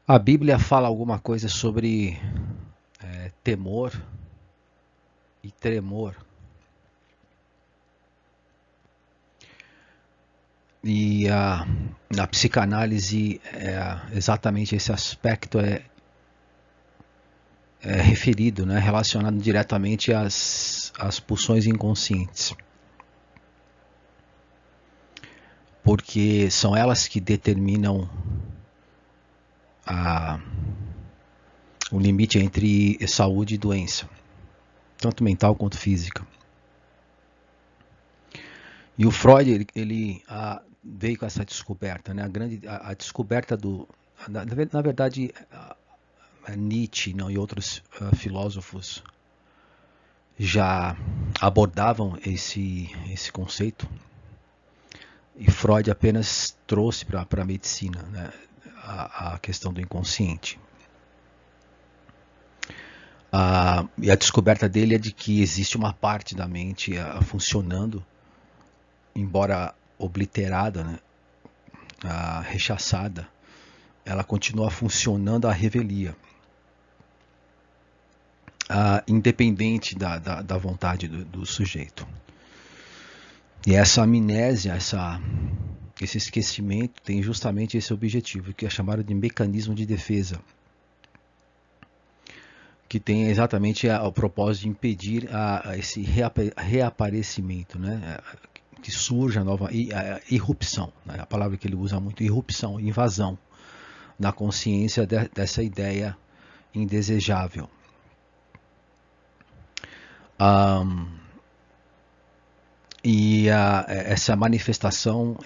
A Bíblia fala alguma coisa sobre temor e tremor. E na psicanálise, exatamente esse aspecto é referido, né, relacionado diretamente às pulsões inconscientes. Porque são elas que determinam a, o limite entre saúde e doença, tanto mental quanto física. E o Freud ele veio com essa descoberta, né? A descoberta na verdade, Nietzsche, não, e outros filósofos já abordavam esse conceito, e Freud apenas trouxe para a medicina, né, a questão do inconsciente. E a descoberta dele é de que existe uma parte da mente funcionando, embora obliterada, né, rechaçada, ela continua funcionando à revelia, independente da vontade do sujeito. E essa amnésia, esse esquecimento tem justamente esse objetivo, que é chamado de mecanismo de defesa, que tem exatamente o propósito de impedir esse reaparecimento, né? Que surja a nova irrupção, né? A palavra que ele usa muito, irrupção, invasão na consciência dessa ideia indesejável. E essa manifestação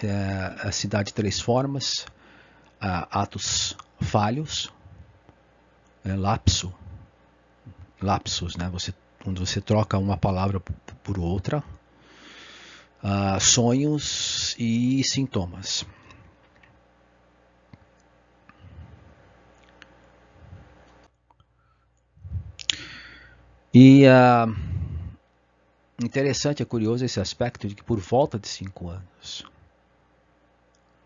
se dá de três formas: atos falhos, lapsos, né? Quando você troca uma palavra por outra, sonhos e sintomas. E interessante, é curioso esse aspecto de que por volta de 5 anos,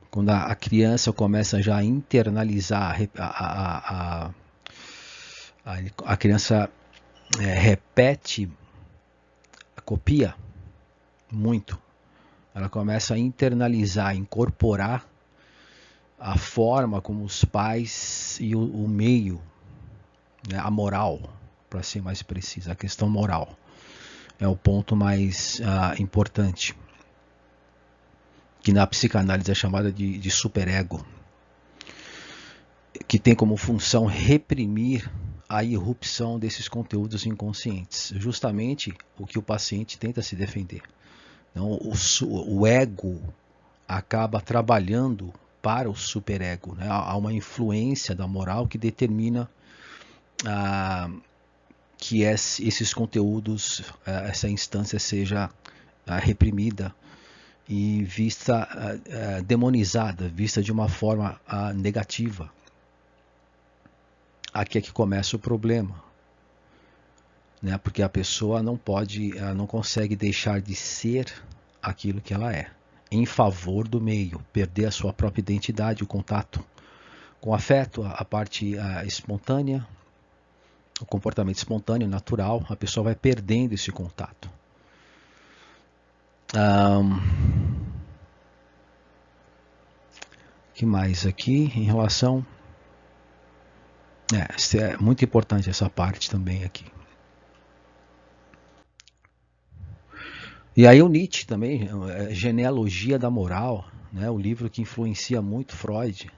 quando a criança começa já a internalizar, a criança repete, copia muito, ela começa a internalizar, incorporar a forma como os pais e o meio, né, a moral, para ser mais preciso, a questão moral é o ponto mais importante, que na psicanálise é chamada de superego, que tem como função reprimir a irrupção desses conteúdos inconscientes, justamente o que o paciente tenta se defender. Então, o ego acaba trabalhando para o superego, né? Há uma influência da moral que determina que esses conteúdos, essa instância seja reprimida e vista demonizada, vista de uma forma negativa. Aqui é que começa o problema, né? Porque a pessoa não consegue deixar de ser aquilo que ela é, em favor do meio, perder a sua própria identidade, o contato com o afeto, a parte espontânea, o comportamento espontâneo, natural, a pessoa vai perdendo esse contato. Que mais aqui em relação... é muito importante essa parte também aqui. E aí o Nietzsche também, Genealogia da Moral, né, o livro que influencia muito Freud,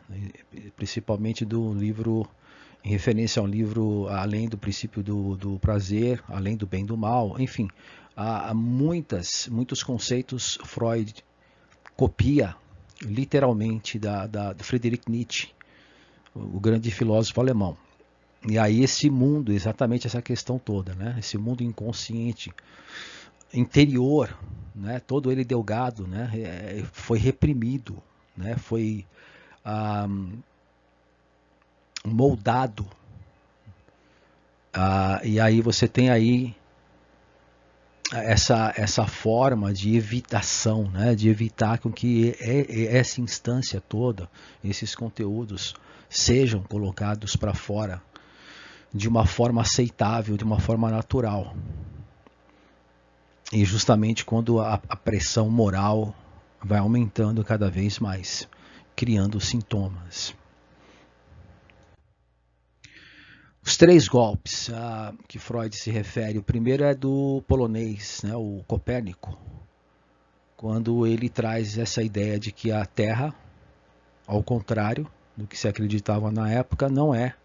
principalmente do livro, em referência ao livro Além do Princípio do Prazer, Além do Bem e do Mal, enfim, há muitos conceitos Freud copia literalmente do Friedrich Nietzsche, o grande filósofo alemão. E aí esse mundo, exatamente essa questão toda, né, esse mundo inconsciente, interior, né, todo ele delgado, né, foi reprimido, né, foi moldado. E aí você tem aí essa forma de evitação, né, de evitar com que essa instância toda, esses conteúdos sejam colocados para fora de uma forma aceitável, de uma forma natural. E justamente quando a pressão moral vai aumentando cada vez mais, criando sintomas. Os três golpes que Freud se refere, o primeiro é do polonês, né, o Copérnico, quando ele traz essa ideia de que a Terra, ao contrário do que se acreditava na época, não é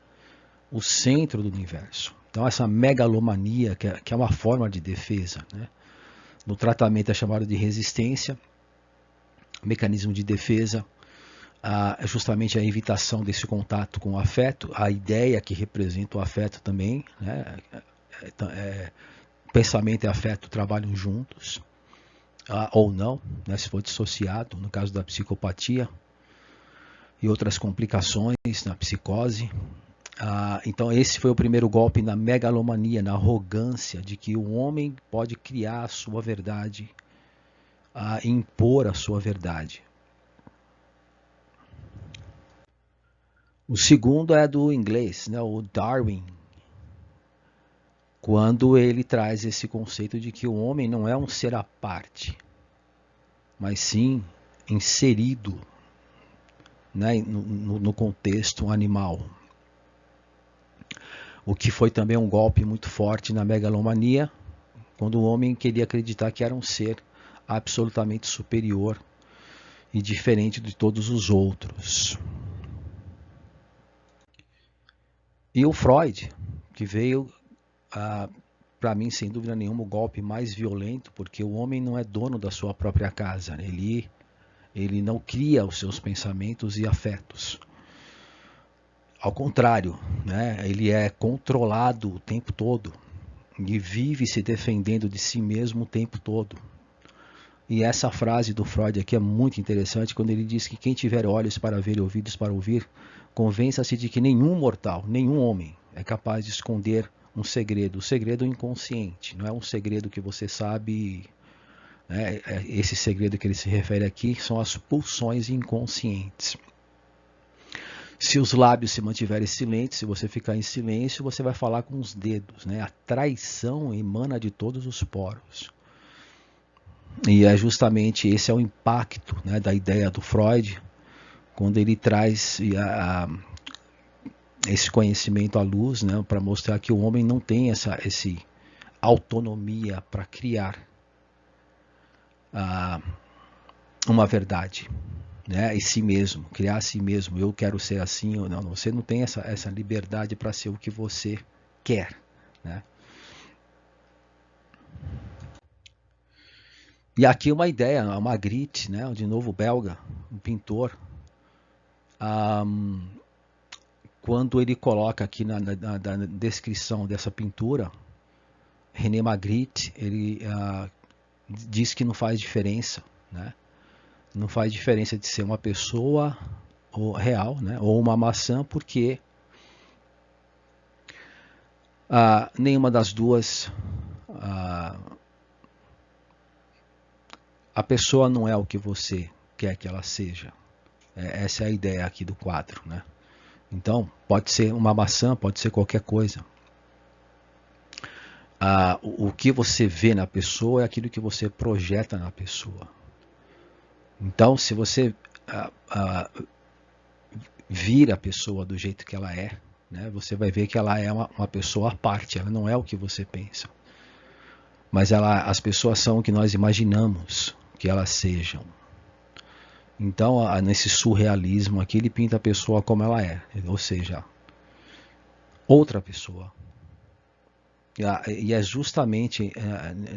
o centro do universo. Então essa megalomania, que é uma forma de defesa, né? No tratamento é chamado de resistência, mecanismo de defesa, justamente a evitação desse contato com o afeto, a ideia que representa o afeto também, né? Pensamento e afeto trabalham juntos, ou não, né? Se for dissociado, no caso da psicopatia e outras complicações na psicose. Então esse foi o primeiro golpe na megalomania, na arrogância de que o homem pode criar a sua verdade, impor a sua verdade. O segundo é do inglês, né, o Darwin, quando ele traz esse conceito de que o homem não é um ser à parte, mas sim inserido, né, no contexto animal. O que foi também um golpe muito forte na megalomania, quando o homem queria acreditar que era um ser absolutamente superior e diferente de todos os outros. E o Freud, que veio, para mim, sem dúvida nenhuma, o golpe mais violento, porque o homem não é dono da sua própria casa, né? Ele não cria os seus pensamentos e afetos. Ao contrário, né? Ele é controlado o tempo todo e vive se defendendo de si mesmo o tempo todo. E essa frase do Freud aqui é muito interessante, quando ele diz que quem tiver olhos para ver e ouvidos para ouvir, convença-se de que nenhum mortal, nenhum homem, é capaz de esconder um segredo. O segredo inconsciente, não é um segredo que você sabe, né? Esse segredo que ele se refere aqui são as pulsões inconscientes. Se os lábios se mantiverem silentes, se você ficar em silêncio, você vai falar com os dedos, né? A traição emana de todos os poros. E é justamente esse é o impacto, né, da ideia do Freud, quando ele traz esse conhecimento à luz, né, para mostrar que o homem não tem essa autonomia para criar uma verdade, né, em si mesmo, criar a si mesmo. Eu quero ser assim ou não. Você não tem essa liberdade para ser o que você quer, né? E aqui uma ideia, uma Magritte, né, de novo belga, um pintor, quando ele coloca aqui na descrição dessa pintura, René Magritte, ele diz que não faz diferença, né? Não faz diferença de ser uma pessoa ou real, né, ou uma maçã, porque nenhuma das duas, a pessoa não é o que você quer que ela seja. Essa é a ideia aqui do quadro, né? Então, pode ser uma maçã, pode ser qualquer coisa. O que você vê na pessoa é aquilo que você projeta na pessoa. Então, se você vira a pessoa do jeito que ela é, né, você vai ver que ela é uma pessoa à parte, ela não é o que você pensa. Mas as pessoas são o que nós imaginamos que elas sejam. Então, nesse surrealismo aqui, ele pinta a pessoa como ela é, ou seja, outra pessoa. E é justamente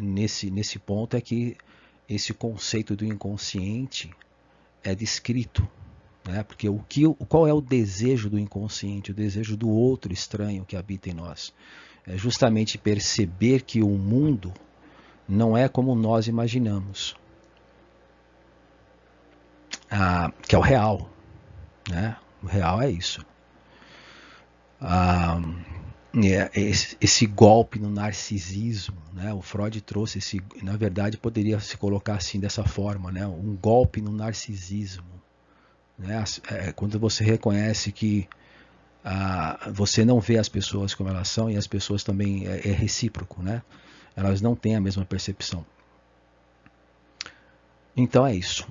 nesse ponto é que esse conceito do inconsciente é descrito, né? Porque qual é o desejo do inconsciente, o desejo do outro estranho que habita em nós? É justamente perceber que o mundo não é como nós imaginamos, que é o real, né? O real é isso. esse golpe no narcisismo, né? O Freud trouxe na verdade poderia se colocar assim dessa forma, né? Um golpe no narcisismo, né? Quando você reconhece que você não vê as pessoas como elas são e as pessoas também é recíproco, né? Elas não têm a mesma percepção. Então é isso.